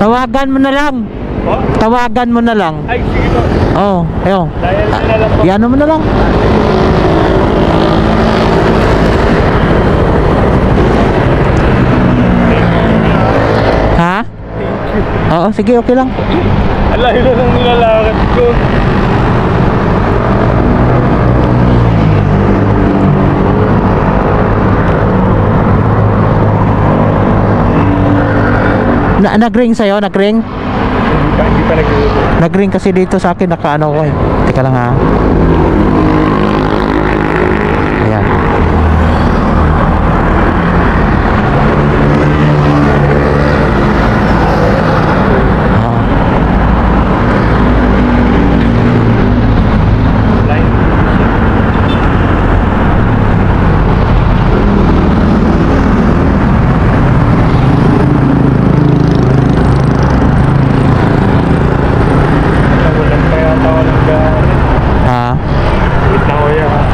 Tawagan mo na lang. Oh? Tawagan mo na lang. Ay, sige po. Oo, ayun. Dahil na lang po. Yan mo na lang. Ha? Oo, sige, okay lang. Alayo na lang nilalakad ko. Nag-ring sa'yo? Nag-ring? Hindi pa nag-ring. Nag-ring kasi dito sa akin, naka-ano ko eh. Teka lang ha. Ayan.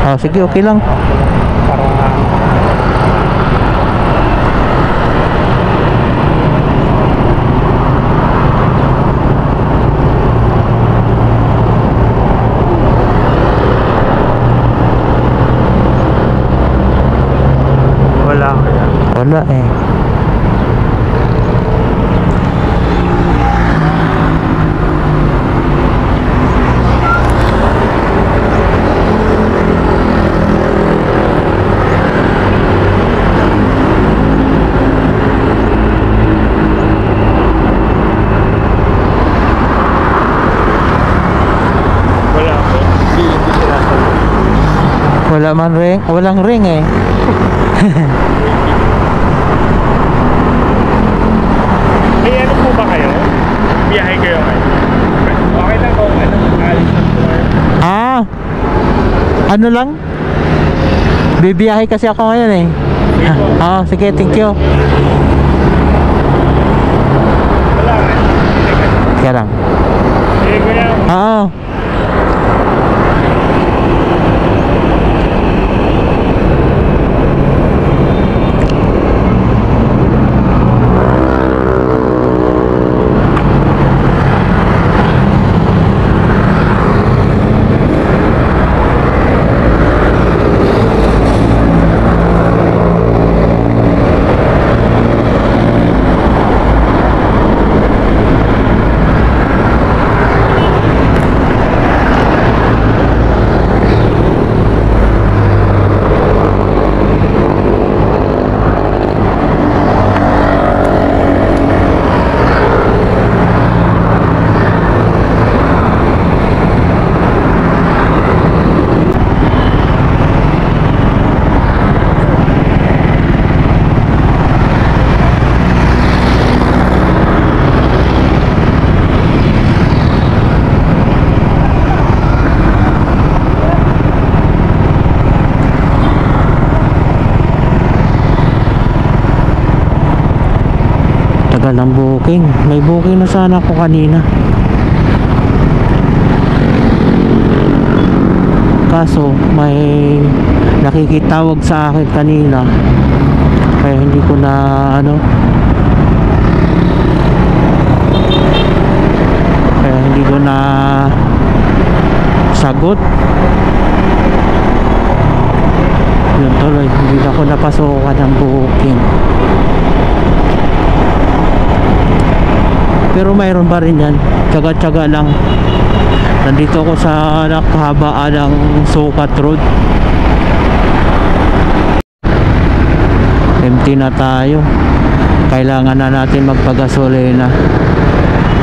Oh, sige, okay lang. Wala eh. Wala man ring, walang ring eh. May ano po ba kayo? Biyahe kayo ngayon? Okay lang kung ano, alis ng tour. Ah, ano lang? Bibiyahe kasi ako ngayon eh. Ah, sige, thank you. Wala ka. Kaya lang. Sige ko yan. Oo. Tagal ng booking. May booking na sana ako kanina. Kaso may nakikitawag sa akin kanina. Kaya hindi ko na ano. Kaya hindi ko na sagot. Yun tuloy, hindi na ako napasukan ng booking. Pero mayroon pa rin yan. Tsaga-tsaga lang. Nandito ako sa nakahabaan ng Sukat Road. Empty na tayo. Kailangan na natin magpagasolina.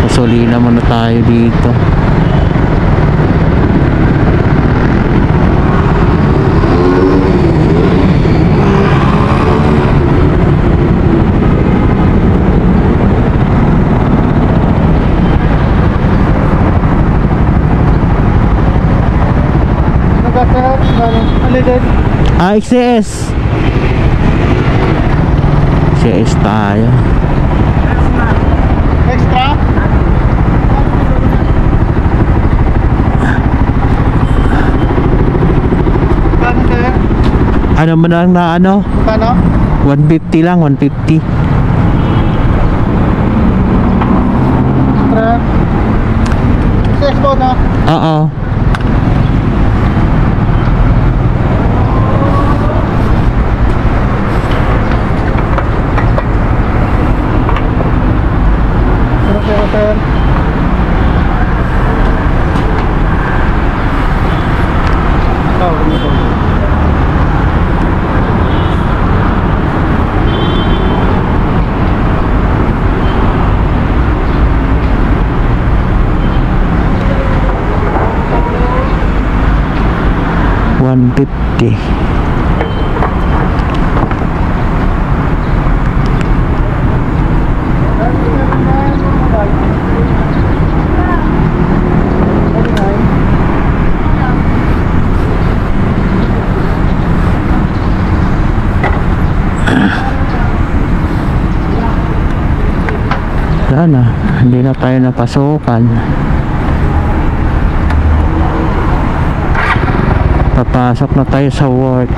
Gasolina muna tayo dito. XCS. XCS tayo. Extra? Ano mo lang na ano? Paano? 150 lang, 150. ready. Wala na, hindi na tayo napasukan. Papasok na tayo sa work.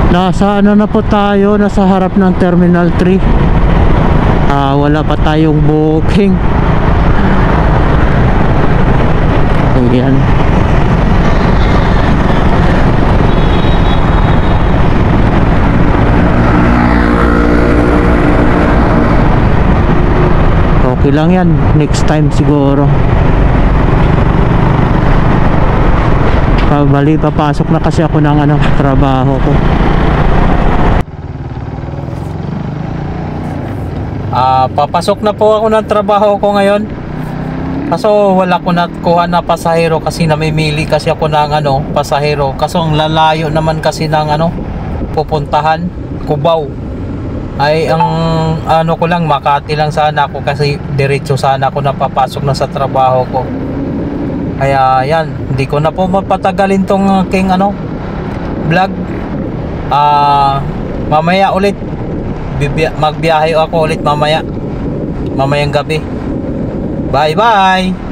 Nasa ano na po tayo, nasa harap ng Terminal 3. Wala pa tayong booking. Ayan. Okay lang yan, next time siguro. Papasok na kasi ako ng trabaho ko. Papasok na po ako ng trabaho ko ngayon. Kaso wala ko nakuha na pasahero kasi namimili kasi ako ng pasahero. Kaso ang lalayo naman kasi ng pupuntahan, Cubao. Ay ang ko lang, Makati lang sana ako kasi diretso sana ako napapasok na sa trabaho ko. Kaya yan, hindi ko na po mapatagalin tong aking vlog. Mamaya ulit magbiyahe ako ulit mamayang gabi. Bye bye.